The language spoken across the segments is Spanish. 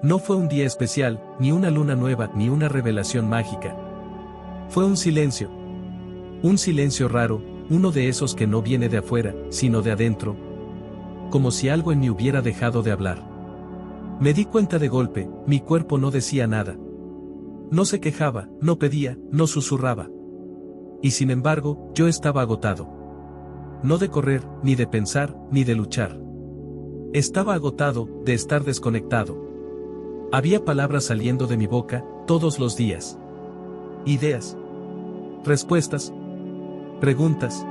No fue un día especial, ni una luna nueva, ni una revelación mágica. Fue un silencio. Un silencio raro, uno de esos que no viene de afuera, sino de adentro. Como si algo en mí hubiera dejado de hablar. Me di cuenta de golpe, mi cuerpo no decía nada. No se quejaba, no pedía, no susurraba. Y sin embargo, yo estaba agotado. No de correr, ni de pensar, ni de luchar. Estaba agotado, de estar desconectado. Había palabras saliendo de mi boca, todos los días. Ideas. Respuestas. Preguntas.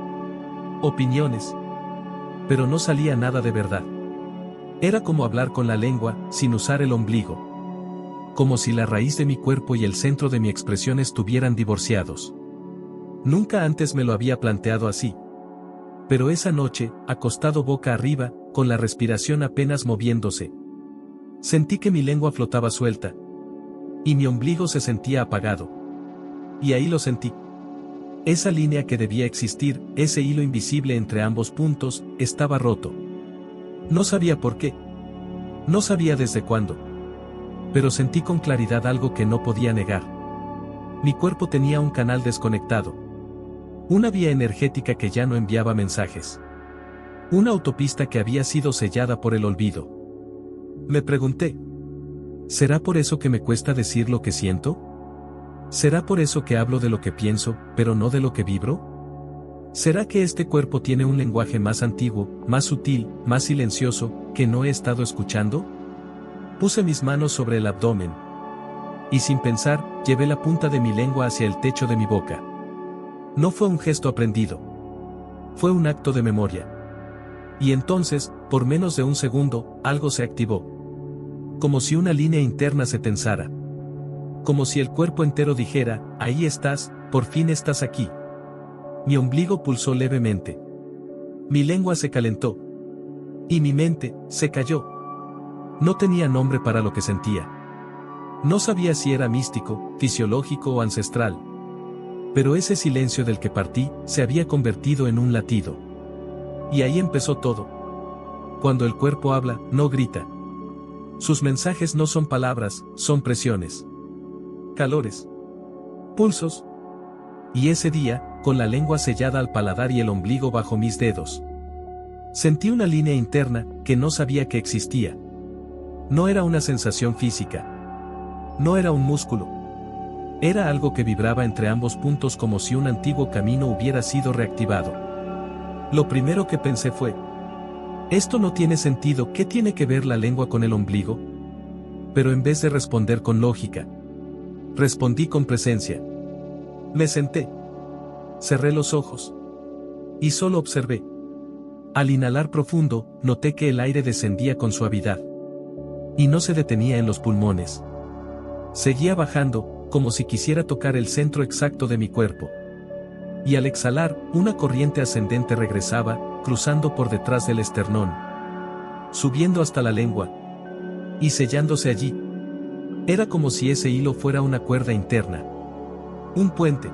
Opiniones. Pero no salía nada de verdad. Era como hablar con la lengua, sin usar el ombligo. Como si la raíz de mi cuerpo y el centro de mi expresión estuvieran divorciados. Nunca antes me lo había planteado así. Pero esa noche, acostado boca arriba, con la respiración apenas moviéndose, sentí que mi lengua flotaba suelta. Y mi ombligo se sentía apagado. Y ahí lo sentí. Esa línea que debía existir, ese hilo invisible entre ambos puntos, estaba roto. No sabía por qué. No sabía desde cuándo. Pero sentí con claridad algo que no podía negar. Mi cuerpo tenía un canal desconectado. Una vía energética que ya no enviaba mensajes. Una autopista que había sido sellada por el olvido. Me pregunté. ¿Será por eso que me cuesta decir lo que siento? ¿Será por eso que hablo de lo que pienso, pero no de lo que vibro? ¿Será que este cuerpo tiene un lenguaje más antiguo, más sutil, más silencioso, que no he estado escuchando? Puse mis manos sobre el abdomen. Y sin pensar, llevé la punta de mi lengua hacia el techo de mi boca. No fue un gesto aprendido. Fue un acto de memoria. Y entonces, por menos de un segundo, algo se activó. Como si una línea interna se tensara. Como si el cuerpo entero dijera, ahí estás, por fin estás aquí. Mi ombligo pulsó levemente. Mi lengua se calentó. Y mi mente, se cayó. No tenía nombre para lo que sentía. No sabía si era místico, fisiológico o ancestral. Pero ese silencio del que partí, se había convertido en un latido. Y ahí empezó todo. Cuando el cuerpo habla, no grita. Sus mensajes no son palabras, son presiones. Calores. Pulsos. Y ese día, con la lengua sellada al paladar y el ombligo bajo mis dedos, sentí una línea interna, que no sabía que existía. No era una sensación física. No era un músculo. Era algo que vibraba entre ambos puntos como si un antiguo camino hubiera sido reactivado. Lo primero que pensé fue: esto no tiene sentido, ¿qué tiene que ver la lengua con el ombligo? Pero en vez de responder con lógica, respondí con presencia. Me senté. Cerré los ojos. Y solo observé. Al inhalar profundo, noté que el aire descendía con suavidad. Y no se detenía en los pulmones. Seguía bajando, como si quisiera tocar el centro exacto de mi cuerpo. Y al exhalar, una corriente ascendente regresaba, cruzando por detrás del esternón, subiendo hasta la lengua, y sellándose allí. Era como si ese hilo fuera una cuerda interna. Un puente.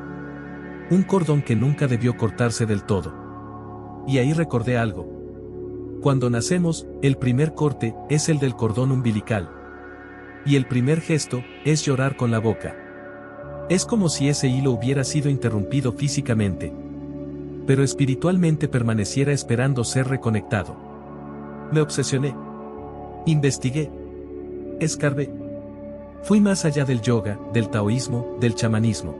Un cordón que nunca debió cortarse del todo. Y ahí recordé algo. Cuando nacemos, el primer corte es el del cordón umbilical. Y el primer gesto es llorar con la boca. Es como si ese hilo hubiera sido interrumpido físicamente, pero espiritualmente permaneciera esperando ser reconectado. Me obsesioné. Investigué. Escarbé. Fui más allá del yoga, del taoísmo, del chamanismo.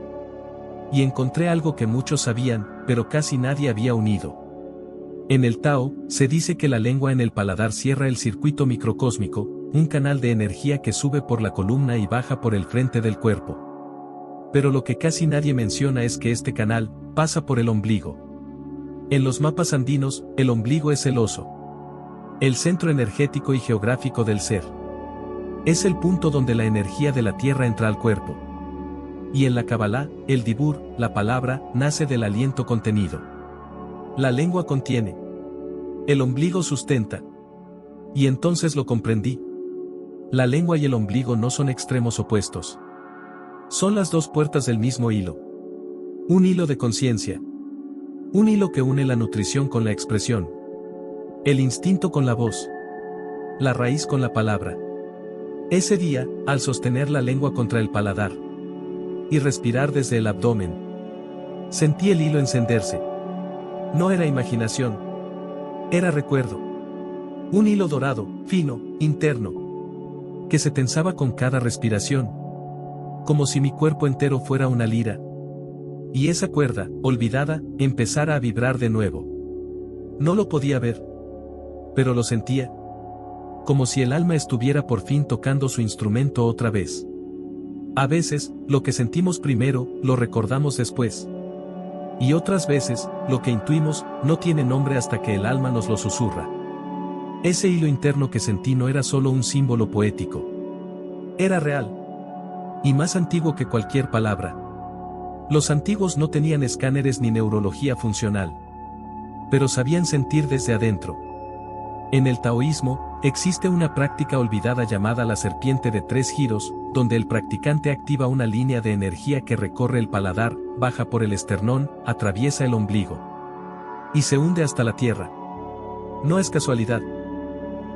Y encontré algo que muchos sabían, pero casi nadie había unido. En el Tao, se dice que la lengua en el paladar cierra el circuito microcósmico, un canal de energía que sube por la columna y baja por el frente del cuerpo. Pero lo que casi nadie menciona es que este canal pasa por el ombligo. En los mapas andinos, el ombligo es el oso. El centro energético y geográfico del ser. Es el punto donde la energía de la tierra entra al cuerpo. Y en la Kabbalah, el dibur, la palabra, nace del aliento contenido. La lengua contiene. El ombligo sustenta. Y entonces lo comprendí. La lengua y el ombligo no son extremos opuestos. Son las dos puertas del mismo hilo. Un hilo de conciencia. Un hilo que une la nutrición con la expresión. El instinto con la voz. La raíz con la palabra. Ese día, al sostener la lengua contra el paladar y respirar desde el abdomen, sentí el hilo encenderse. No era imaginación. Era recuerdo. Un hilo dorado, fino, interno, que se tensaba con cada respiración, como si mi cuerpo entero fuera una lira. Y esa cuerda, olvidada, empezara a vibrar de nuevo. No lo podía ver, pero lo sentía, como si el alma estuviera por fin tocando su instrumento otra vez. A veces, lo que sentimos primero, lo recordamos después. Y otras veces, lo que intuimos, no tiene nombre hasta que el alma nos lo susurra. Ese hilo interno que sentí no era solo un símbolo poético. Era real. Y más antiguo que cualquier palabra. Los antiguos no tenían escáneres ni neurología funcional. Pero sabían sentir desde adentro. En el taoísmo, existe una práctica olvidada llamada la serpiente de 3 giros, donde el practicante activa una línea de energía que recorre el paladar, baja por el esternón, atraviesa el ombligo y se hunde hasta la tierra. No es casualidad.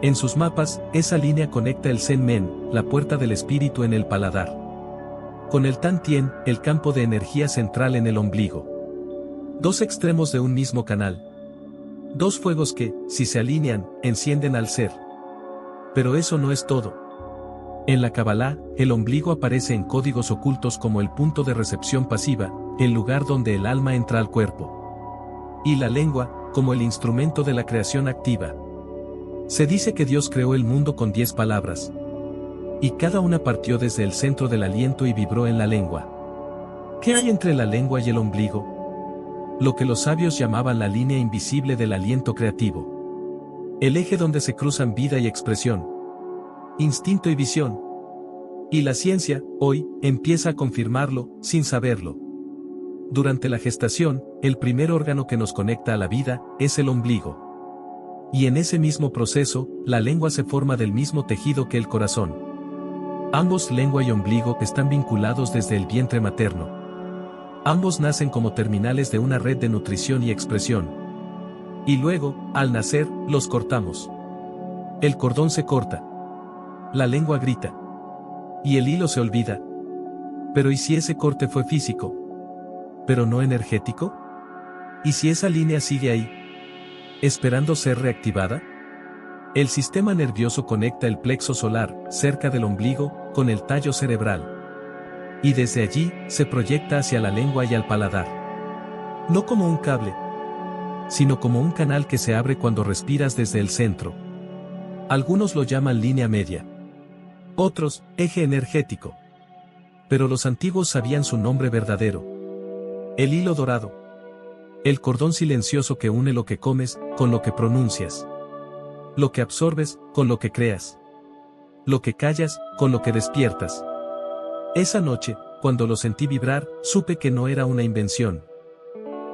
En sus mapas, esa línea conecta el Zen Men, la puerta del espíritu en el paladar, con el Tan Tien, el campo de energía central en el ombligo. 2 extremos de un mismo canal. 2 fuegos que, si se alinean, encienden al ser. Pero eso no es todo. En la Kabbalah, el ombligo aparece en códigos ocultos como el punto de recepción pasiva, el lugar donde el alma entra al cuerpo. Y la lengua, como el instrumento de la creación activa. Se dice que Dios creó el mundo con 10 palabras. Y cada una partió desde el centro del aliento y vibró en la lengua. ¿Qué hay entre la lengua y el ombligo? Lo que los sabios llamaban la línea invisible del aliento creativo. El eje donde se cruzan vida y expresión, instinto y visión. Y la ciencia, hoy, empieza a confirmarlo, sin saberlo. Durante la gestación, el primer órgano que nos conecta a la vida, es el ombligo. Y en ese mismo proceso, la lengua se forma del mismo tejido que el corazón. Ambos, lengua y ombligo, están vinculados desde el vientre materno. Ambos nacen como terminales de una red de nutrición y expresión. Y luego, al nacer, los cortamos. El cordón se corta. La lengua grita. Y el hilo se olvida. Pero ¿y si ese corte fue físico, pero no energético? ¿Y si esa línea sigue ahí, esperando ser reactivada? El sistema nervioso conecta el plexo solar, cerca del ombligo, con el tallo cerebral. Y desde allí, se proyecta hacia la lengua y al paladar. No como un cable, sino como un canal que se abre cuando respiras desde el centro. Algunos lo llaman línea media. Otros, eje energético. Pero los antiguos sabían su nombre verdadero. El hilo dorado. El cordón silencioso que une lo que comes, con lo que pronuncias. Lo que absorbes, con lo que creas. Lo que callas, con lo que despiertas. Esa noche, cuando lo sentí vibrar, supe que no era una invención.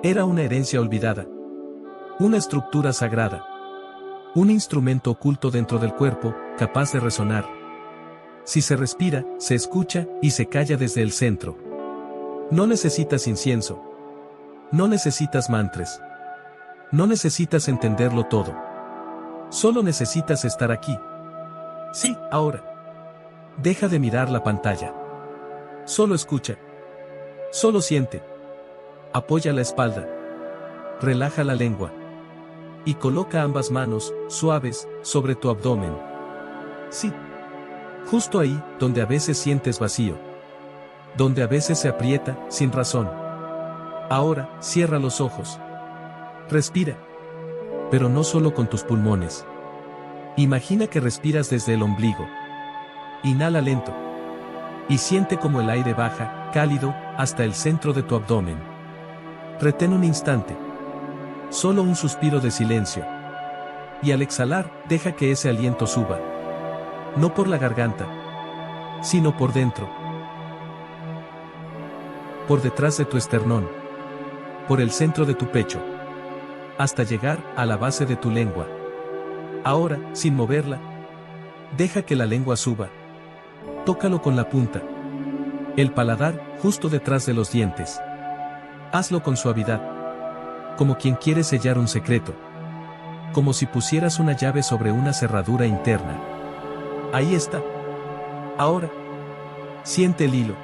Era una herencia olvidada. Una estructura sagrada. Un instrumento oculto dentro del cuerpo, capaz de resonar. Si se respira, se escucha, y se calla desde el centro. No necesitas incienso. No necesitas mantras. No necesitas entenderlo todo. Solo necesitas estar aquí. Sí, ahora. Deja de mirar la pantalla. Solo escucha. Solo siente. Apoya la espalda. Relaja la lengua. Y coloca ambas manos, suaves, sobre tu abdomen. Sí. Justo ahí, donde a veces sientes vacío. Donde a veces se aprieta, sin razón. Ahora, cierra los ojos. Respira. Pero no solo con tus pulmones. Imagina que respiras desde el ombligo. Inhala lento. Y siente como el aire baja, cálido, hasta el centro de tu abdomen. Retén un instante. Solo un suspiro de silencio. Y al exhalar, deja que ese aliento suba. No por la garganta, sino por dentro. Por detrás de tu esternón. Por el centro de tu pecho. Hasta llegar a la base de tu lengua. Ahora, sin moverla, deja que la lengua suba. Tócalo con la punta. El paladar, justo detrás de los dientes. Hazlo con suavidad. Como quien quiere sellar un secreto. Como si pusieras una llave sobre una cerradura interna. Ahí está. Ahora, siente el hilo.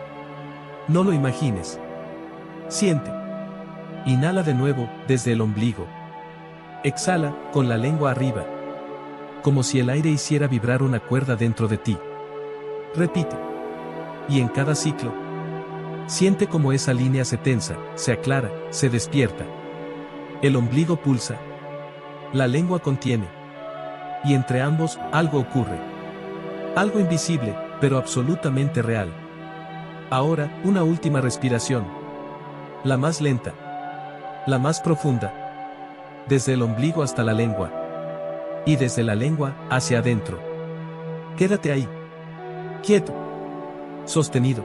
No lo imagines. Siente. Inhala de nuevo, desde el ombligo. Exhala, con la lengua arriba. Como si el aire hiciera vibrar una cuerda dentro de ti. Repite. Y en cada ciclo, siente como esa línea se tensa, se aclara, se despierta. El ombligo pulsa. La lengua contiene. Y entre ambos, algo ocurre. Algo invisible, pero absolutamente real. Ahora, una última respiración. La más lenta. La más profunda. Desde el ombligo hasta la lengua. Y desde la lengua, hacia adentro. Quédate ahí. Quieto. Sostenido.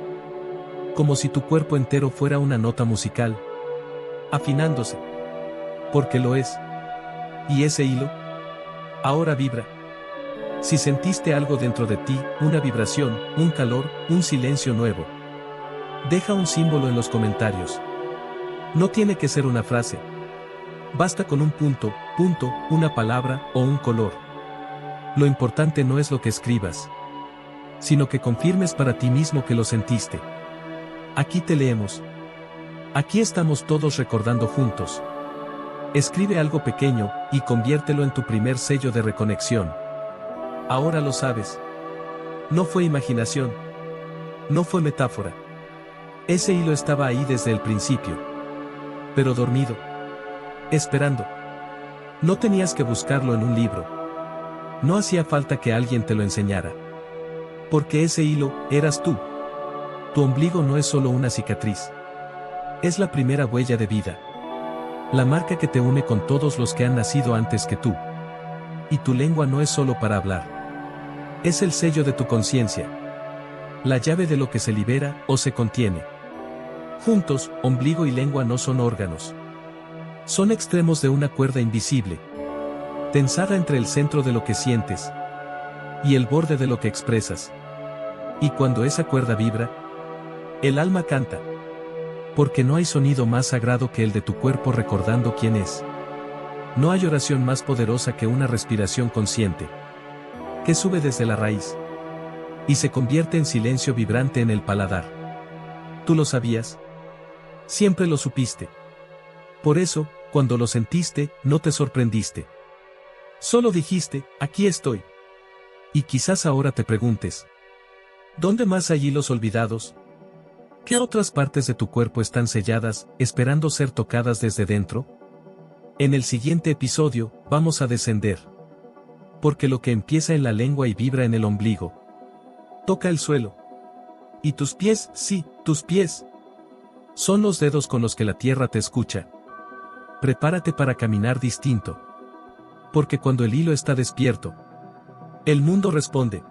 Como si tu cuerpo entero fuera una nota musical. Afinándose. Porque lo es. Y ese hilo, ahora vibra. Si sentiste algo dentro de ti, una vibración, un calor, un silencio nuevo, deja un símbolo en los comentarios. No tiene que ser una frase. Basta con un punto, una palabra o un color. Lo importante no es lo que escribas, sino que confirmes para ti mismo que lo sentiste. Aquí te leemos. Aquí estamos todos recordando juntos. Escribe algo pequeño, y conviértelo en tu primer sello de reconexión. Ahora lo sabes. No fue imaginación. No fue metáfora. Ese hilo estaba ahí desde el principio. Pero dormido. Esperando. No tenías que buscarlo en un libro. No hacía falta que alguien te lo enseñara. Porque ese hilo, eras tú. Tu ombligo no es solo una cicatriz. Es la primera huella de vida. La marca que te une con todos los que han nacido antes que tú. Y tu lengua no es solo para hablar. Es el sello de tu conciencia. La llave de lo que se libera o se contiene. Juntos, ombligo y lengua no son órganos. Son extremos de una cuerda invisible. Tensada entre el centro de lo que sientes. Y el borde de lo que expresas. Y cuando esa cuerda vibra, el alma canta. Porque no hay sonido más sagrado que el de tu cuerpo recordando quién es. No hay oración más poderosa que una respiración consciente. Que sube desde la raíz. Y se convierte en silencio vibrante en el paladar. ¿Tú lo sabías? Siempre lo supiste. Por eso, cuando lo sentiste, no te sorprendiste. Solo dijiste, aquí estoy. Y quizás ahora te preguntes, ¿dónde más hay hilos olvidados? ¿Qué otras partes de tu cuerpo están selladas, esperando ser tocadas desde dentro? En el siguiente episodio, vamos a descender. Porque lo que empieza en la lengua y vibra en el ombligo, toca el suelo. Y tus pies, sí, tus pies, son los dedos con los que la tierra te escucha. Prepárate para caminar distinto. Porque cuando el hilo está despierto, el mundo responde.